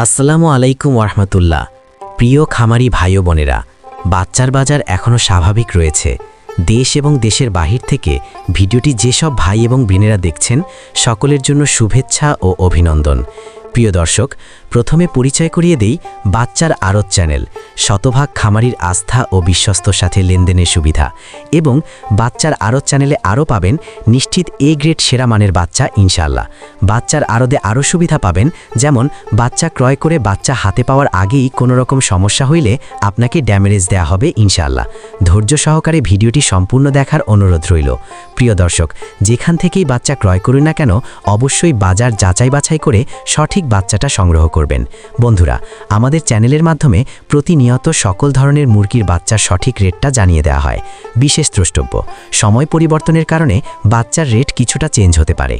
আসসালামু আলাইকুম ওরহমতুল্লাহ। প্রিয় খামারি ভাই ও বোনেরা, বাচ্চার বাজার এখনও স্বাভাবিক রয়েছে। দেশ এবং দেশের বাহির থেকে ভিডিওটি যেসব ভাই এবং বোনেরা দেখছেন, সকলের জন্য শুভেচ্ছা ও অভিনন্দন। প্রিয় দর্শক, প্রথমে পরিচয় করিয়ে দেই বাচ্চার আড়ত চ্যানেল, শতভাগ খামারির আস্থা ও বিশ্বস্তর সাথে লেনদেনের সুবিধা। এবং বাচ্চার আড়ত চ্যানেলে আরও পাবেন নিশ্চিত এ গ্রেড সেরা মানের বাচ্চা ইনশাআল্লাহ। বাচ্চার আড়তে আরও সুবিধা পাবেন, যেমন বাচ্চা ক্রয় করে বাচ্চা হাতে পাওয়ার আগেই কোনো রকম সমস্যা হইলে আপনাকে ড্যামেজ দেয়া হবে ইনশাআল্লাহ। ধৈর্য সহকারে ভিডিওটি সম্পূর্ণ দেখার অনুরোধ রইল। প্রিয় দর্শক, যেখান থেকেই বাচ্চা ক্রয় করুন না কেন, অবশ্যই বাজার যাচাই বাছাই করে সঠিক বাচ্চাটা সংগ্রহ করবেন। বন্ধুরা, আমাদের চ্যানেলের মাধ্যমে প্রতিনিয়ত সকল ধরনের মুরগির বাচ্চার সঠিক রেটটা জানিয়ে দেওয়া হয়। বিশেষ দ্রষ্টব্য, সময় পরিবর্তনের কারণে বাচ্চার রেট কিছুটা চেঞ্জ হতে পারে।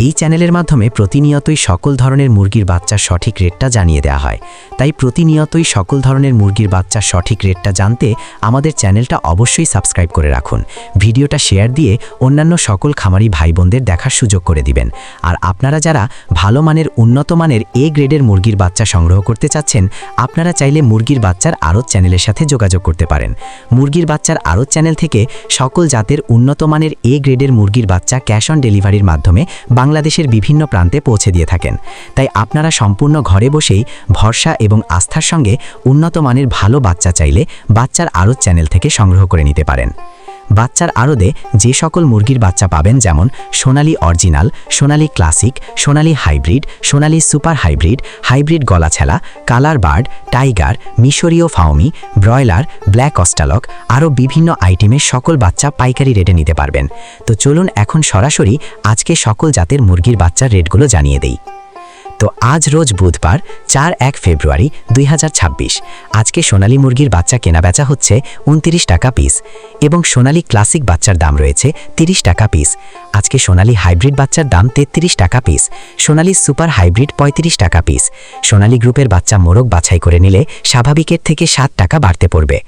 এই চ্যানেলের মাধ্যমে প্রতিনিয়তই সকল ধরনের মুরগির বাচ্চার সঠিক রেটটা জানিয়ে দেওয়া হয়। তাই প্রতিনিয়তই সকল ধরনের মুরগির বাচ্চার সঠিক রেটটা জানতে আমাদের চ্যানেলটা অবশ্যই সাবস্ক্রাইব করে রাখুন। ভিডিওটা শেয়ার দিয়ে অন্যান্য সকল খামারি ভাই বোনদের দেখার সুযোগ করে দিবেন। আর আপনারা যারা ভালো মানের উন্নত মানের এ গ্রেডের মুরগির বাচ্চা সংগ্রহ করতে চাচ্ছেন, আপনারা চাইলে মুরগির বাচ্চার আড়ত চ্যানেলের সাথে যোগাযোগ করতে পারেন। মুরগির বাচ্চার আড়ত চ্যানেল থেকে সকল জাতের উন্নত মানের এ গ্রেডের মুরগির বাচ্চা ক্যাশ অন ডেলিভারির মাধ্যমে বাংলাদেশের বিভিন্ন প্রান্তে পৌঁছে দিয়ে থাকেন। তাই আপনারা সম্পূর্ণ ঘরে বসেই ভরসা এবং আস্থার সঙ্গে উন্নত মানের ভালো বাচ্চা চাইলে বাচ্চার আড়ত চ্যানেল থেকে সংগ্রহ করে নিতে পারেন। বাচ্চার আড়তে যে সকল মুরগির বাচ্চা পাবেন, যেমন Sonali original, Sonali classic, Sonali hybrid, Sonali super hybrid, hybrid গলাছেলা, কালার বার্ড, টাইগার, মিশরীয় ফাউমি, ব্রয়লার, ব্ল্যাক অস্টালক, আরও বিভিন্ন আইটেমের সকল বাচ্চা পাইকারি রেটে নিতে পারবেন। তো চলুন এখন সরাসরি আজকে সকল জাতের মুরগির বাচ্চার রেটগুলো জানিয়ে দেই। তো আজ রোজ বুধবার 4 ফেব্রুয়ারি 2026। আজকে সোনালী মুরগির বাচ্চা কেনা বেচা হচ্ছে 29 টাকা পিস এবং সোনালী ক্লাসিক বাচ্চার দাম রয়েছে 30 টাকা পিস। আজকে সোনালী হাইব্রিড বাচ্চার দাম 33 টাকা পিস, সোনালী সুপার হাইব্রিড 35 টাকা পিস। সোনালী গ্রুপের বাচ্চা মোরগ বাছাই করে নিলে স্বাভাবিকের থেকে 7 টাকা বাড়তে পড়বে।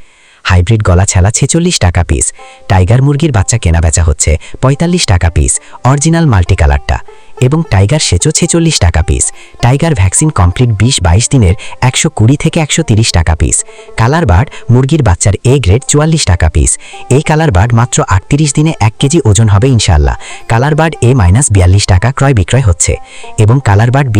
হাইব্রিড গলা ছেলা 46 টাকা পিস। টাইগার মুরগির বাচ্চা কেনা বেচা হচ্ছে 45 টাকা পিস, অরিজিনাল মাল্টি কালারটা। এবং টাইগার সেচও 46 টাকা পিস। টাইগার ভ্যাকসিন কমপ্লিট 20-22 দিনের 120 থেকে 130 টাকা পিস। কালার বার্ড মুরগির বাচ্চার এ গ্রেড 44 টাকা পিস। এই কালার বার্ড মাত্র 38 দিনে 1 কেজি ওজন হবে ইনশাআল্লাহ। কালার বার্ড A-42 টাকা ক্রয় বিক্রয় হচ্ছে এবং কালার বার্ড B++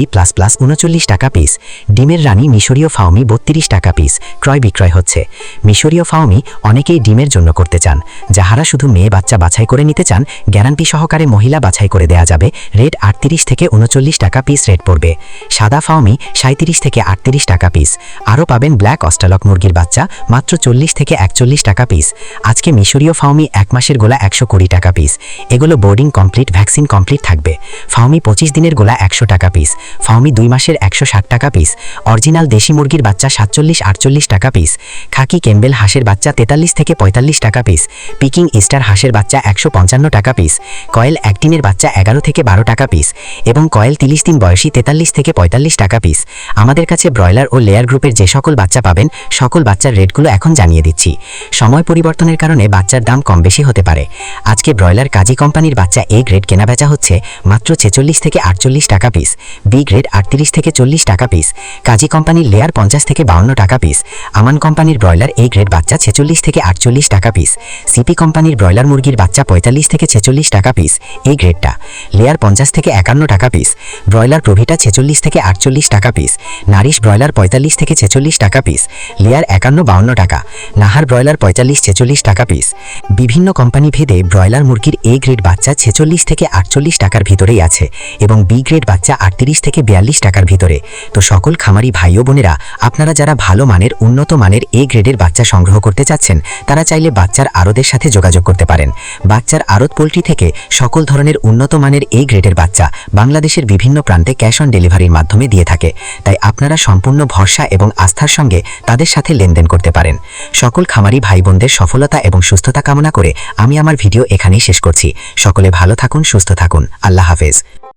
39 টাকা পিস। ডিমের রানী মিশরীয় ফাউমি 32 টাকা পিস ক্রয় বিক্রয় হচ্ছে। মিশরীয় ফাউমি অনেকেই ডিমের জন্য করতে চান। যাহারা শুধু মেয়ে বাচ্চা বাছাই করে নিতে চান, গ্যারান্টি সহকারে মহিলা বাছাই করে দেয়া যাবে। রেট 38 থেকে 39 টাকা পিস রেট পড়বে। সাদা ফাউমি 37 থেকে 38 টাকা পিস। আরও পাবেন ব্ল্যাক অস্টালক মুরগির বাচ্চা মাত্র 40 থেকে 41 টাকা পিস। আজকে মিশরীয় ফাউমি 1 মাসের গোলা 120 টাকা পিস। এগুলো বোর্ডিং কমপ্লিট, ভ্যাকসিন কমপ্লিট থাকবে। ফাউমি 25 দিনের গোলা 100 টাকা পিস। ফাউমি 2 মাসের 160 টাকা পিস। অরিজিনাল দেশি মুরগির বাচ্চা 47-48 টাকা পিস। খাকি কেম্বেল হাঁসের বাচ্চা 43 থেকে 45 টাকা পিস। পিকিং ইস্টার হাঁসের বাচ্চা 155 টাকা পিস। কয়েল 1 দিনের বাচ্চা 11 থেকে 12 টাকা পিস এবং কয়েল 30 দিন বয়সী 43 থেকে 45 টাকা পিস। আমাদের কাছে ব্রয়লার ও লেয়ার গ্রুপের যে সকল বাচ্চা পাবেন, সকল বাচ্চার রেটগুলো এখন জানিয়ে দিচ্ছি। সময় পরিবর্তনের কারণে বাচ্চার দাম কম বেশি হতে পারে। আজকে ব্রয়লার কাজী কোম্পানির বাচ্চা এ গ্রেড কেনা বেচা হচ্ছে মাত্র 46 থেকে 48 টাকা পিস। বি গ্রেড 38 থেকে 40 টাকা পিস। কাজী কোম্পানির লেয়ার 50 থেকে 52 টাকা পিস। আমান কোম্পানির ব্রয়লার এ গ্রেড বাচ্চা 46 থেকে 48 টাকা পিস। সিপি কোম্পানির ব্রয়লার মুরগির বাচ্চা 45 থেকে 46 টাকা পিস এই গ্রেডটা। লেয়ার 50 থেকে 51 টাকা পিস। ব্রয়লার প্রভিটা 46 থেকে 48 টাকা পিস। নারিশ ব্রয়লার 45 থেকে 46 টাকা পিস। লেয়ার 51-52 টাকা। নাহার ব্রয়লার 45-46 টাকা পিস। বিভিন্ন কোম্পানি ভেদে ব্রয়লার মুরগির এ গ্রেড বাচ্চা 46 থেকে 48 টাকার ভিতরেই আছে এবং বি গ্রেড বাচ্চা 38 থেকে 42 টাকার ভিতরে। তো সকল খামারি ভাই ও বোনেরা, আপনারা যারা ভালো মানের উন্নত মানের এ গ্রেডের বাচ্চা সংগ্রহ করতে চাচ্ছেন, তারা চাইলে বাচ্চার আড়তের সাথে যোগাযোগ করতে পারেন। বাচ্চার আড়ত পোল্ট্রি থেকে সকল ধরনের উন্নত মানের এ গ্রেডের বাচ্চা বাংলাদেশের বিভিন্ন প্রান্তে ক্যাশ অন ডেলিভারির মাধ্যমে দিয়ে থাকে। তাই আপনারা সম্পূর্ণ ভরসা এবং আস্থার সঙ্গে তাদের সাথে লেনদেন করতে পারেন। সকল খামারি ভাই বোনদের সফলতা এবং সুস্থতা কামনা করে আমি আমার ভিডিও এখানেই শেষ করছি। সকলে ভালো থাকুন, সুস্থ থাকুন। আল্লাহ হাফেজ।